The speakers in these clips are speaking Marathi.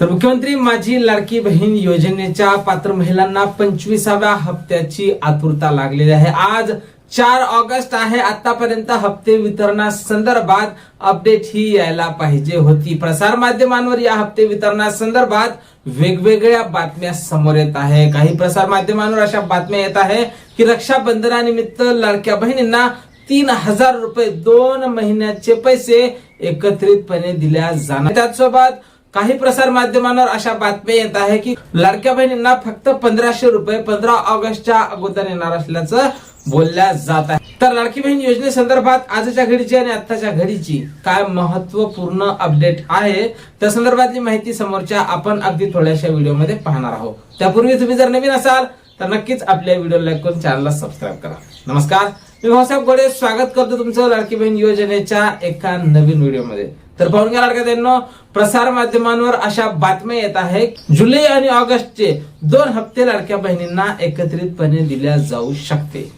तर मुख्यमंत्री माझी लाडकी बहीण योजनेच्या पात्र महिलांना 25व्या हप्त्याची आतुरता लागलेली आहे। आज 4 ऑगस्ट आहे। आतापर्यंत हप्ते वितरणासंदर्भात अपडेट ही यायला पाहिजे होती। प्रसार माध्यमांवर या हप्ते वितरणासंदर्भात वेगवेगळ्या बातम्या समोर येत आहे। काही प्रसार माध्यमांवर अशा बातम्या येत आहे की रक्षाबंधनानिमित्त लाडक्या बहिणींना 3000 रुपये 2 महिन्याचे पैसे एकत्रितपणे दिल्या जाणार। त्याचसोबत काही प्रसार माध्यमांवर अशा बातम्या येत आहे की लाडक्या बहिणींना फक्त 1500 रुपये 15 ऑगस्टच्या अगोदर येणार असल्याचं बोलल्या जात आहे। तर लाडकी बहीण योजनेसंदर्भात आजच्या घडीची आणि आताच्या घडीची काय महत्वपूर्ण अपडेट आहे त्या संदर्भातली माहिती समोरच्या आपण अगदी थोड्याशा व्हिडिओमध्ये पाहणार आहोत। त्यापूर्वी तुम्ही जर नवीन असाल तर नक्कीच आपल्या व्हिडिओला लाईक करून चॅनलला सबस्क्राइब करा। नमस्कार, मी भाऊसाहेब गोडे स्वागत करतो तुमचं लाडकी बहीण योजनेच्या एका नवीन व्हिडिओमध्ये। तर पाहून घ्या लाडक्या बहिणींनो, प्रसार माध्यमांवर अशा बातम्या येत आहे जुलै आणि ऑगस्टचे 2 हप्ते लाडक्या बहिणींना एकत्रितपणे दिल्या जाऊ शकते।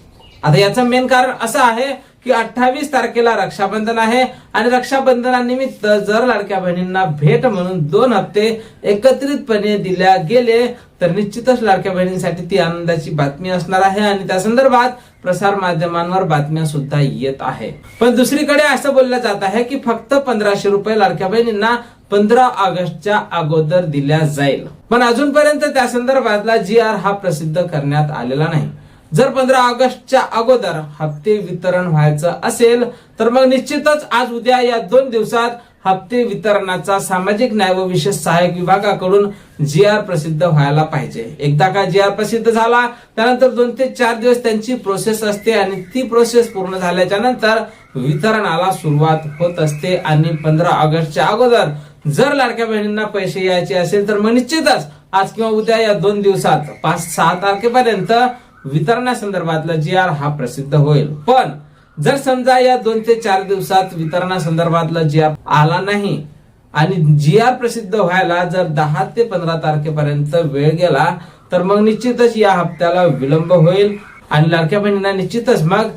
आता याचं मेन कारण असं आहे की 28 तारखेला रक्षाबंधन आहे आणि रक्षाबंधनानिमित्त जर लाडक्या बहिणींना भेट म्हणून 2 हप्ते एकत्रितपणे दिल्या गेले तर निश्चितच लाडक्या बहिणींसाठी ती आनंदाची बातमी असणार आहे आणि त्या संदर्भात प्रसार माध्यमांवर बातम्या सुद्धा येत आहे। पण दुसरीकडे असं बोललं जात आहे की फक्त 1500 रुपये लाडक्या बहिणींना 15 ऑगस्टच्या अगोदर दिल्या जाईल। पण अजूनपर्यंत त्या संदर्भातला GR हा प्रसिद्ध करण्यात आलेला नाही। जर 15 ऑगस्टच्या अगोदर हप्ते वितरण व्हायचं असेल तर मग निश्चितच आज उद्या या 2 दिवसात हप्ते वितरणाचा सामाजिक न्याय व विशेष सहाय्यक विभागाकडून GR प्रसिद्ध व्हायला पाहिजे। एकदा का GR प्रसिद्ध झाला त्यानंतर 2 ते 4 दिवस त्यांची प्रोसेस असते आणि ती प्रोसेस पूर्ण झाल्याच्या नंतर वितरणाला सुरुवात होत असते आणि 15 ऑगस्टच्या अगोदर जर लाडक्या बहिणींना पैसे यायचे असेल तर मग निश्चितच आज किंवा उद्या या 2 दिवसात 5-6 तारखेपर्यंत वितरणासंदर्भातला GR हा प्रसिद्ध होईल। पण जर समजा या 2 ते 4 दिवसात वितरणासंदर्भातला GR आला नाही आणि GR प्रसिद्ध व्हायला जर 10 ते 15 तारखेपर्यंत वेळ गेला तर मग निश्चितच या हप्त्याला विलंब होईल आणि लाडक्या बहिणींना निश्चितच मग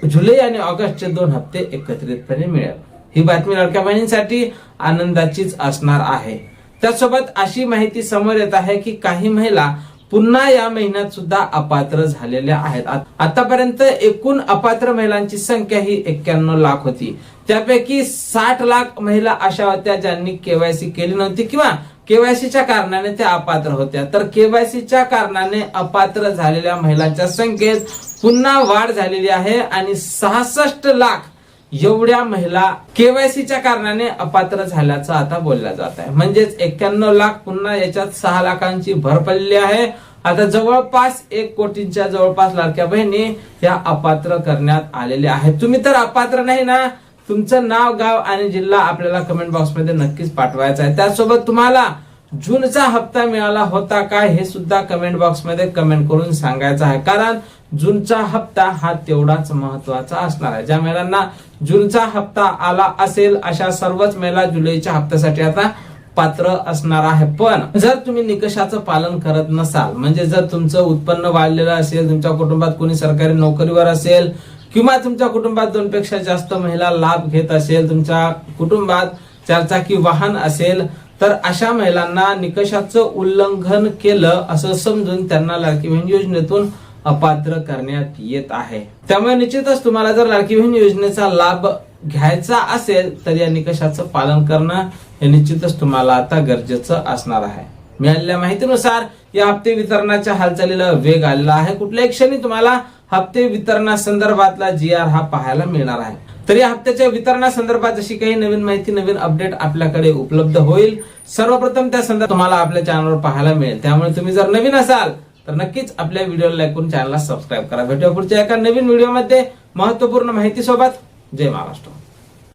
जुलै आणि ऑगस्टचे 2 हप्ते एकत्रितपणे मिळेल। ही बातमी लाडक्या बहिणींसाठी आनंदाचीच असणार आहे। त्यासोबत अशी माहिती समोर येत आहे की काही महिला पुन्हा या महिन्यात सुद्धा अपात्र झालेल्या आहेत। आतापर्यंत एकूण अपात्र महिलांची संख्या ही 91 लाख होती। त्यापैकी 60 लाख महिला अशा होत्या ज्यांनी KYC केली नव्हती किंवा KYCच्या कारणाने त्या अपात्र होत्या। तर KYCच्या कारणाने अपात्र झालेल्या महिलांच्या संख्येत पुन्हा वाढ झालेली आहे आणि 66 लाख एवढ्या महिला KYCच्या कारणाने अपात्र झाल्याचं आता बोललं जात आहे। म्हणजेच 91 लाख पुन्हा याच्यात 6 लाखांची भर पडली आहे। आता जवळपास 1 कोटींच्या जवळपास लाडक्या बहिणी या अपात्र करण्यात आलेल्या आहेत। तुम्ही तर अपात्र नाही ना, तुमचं नाव, गाव आणि जिल्हा आपल्याला कमेंट बॉक्समध्ये नक्कीच पाठवायचं आहे। त्यासोबत तुम्हाला जूनचा हप्ता मिळाला होता काय हे सुद्धा कमेंट बॉक्समध्ये कमेंट करून सांगायचं आहे, कारण जूनचा हप्ता हा तेवढाच महत्वाचा असणार आहे। ज्या महिलांना जूनचा हप्ता आला असेल अशा सर्वच महिला जुलैच्या हप्त्यासाठी आता पात्र असणार आहे। पण जर तुम्ही निकषाचं पालन करत नसाल, म्हणजे जर तुमचं उत्पन्न वाढलेलं असेल, तुमच्या कुटुंबात कोणी सरकारी नोकरीवर असेल किंवा तुमच्या कुटुंबात 2 पेक्षा जास्त महिला लाभ घेत असेल, तुमच्या कुटुंबात 4 चाकी वाहन असेल तर अशा महिलांना निकषाचं उल्लंघन केलं असं समजून त्यांना लाडकी बहीण योजनेतून अपात्र करण्यात येत आहे। त्यामुळे निश्चितच तुम्हाला जर लाडकी बहीण योजनेचा लाभ घ्यायचा असेल तर या निकषाचं पालन करणं हे निश्चितच तुम्हाला आता गरजेचं असणार आहे। मिळालेल्या माहितीनुसार या हप्ते वितरणाच्या हालचालीला वेग आलेला आहे। कुठल्याही क्षणी तुम्हाला हप्ते वितरणासंदर्भातला GR हा पाहायला मिळणार आहे। तर या हप्त्याच्या वितरणासंदर्भात जशी काही नवीन माहिती, नवीन अपडेट आपल्याकडे उपलब्ध होईल सर्वप्रथम त्या संदर्भात तुम्हाला आपल्या चॅनलवर पाहायला मिळेल। त्यामुळे तुम्ही जर नवीन असाल तर नक्कीच आपल्या व्हिडिओला लाईक करून चॅनलला सबस्क्राइब करा। भेटूया पुढच्या एका नवीन व्हिडिओमध्ये महत्त्वपूर्ण माहिती सोबत। जय महाराष्ट्र।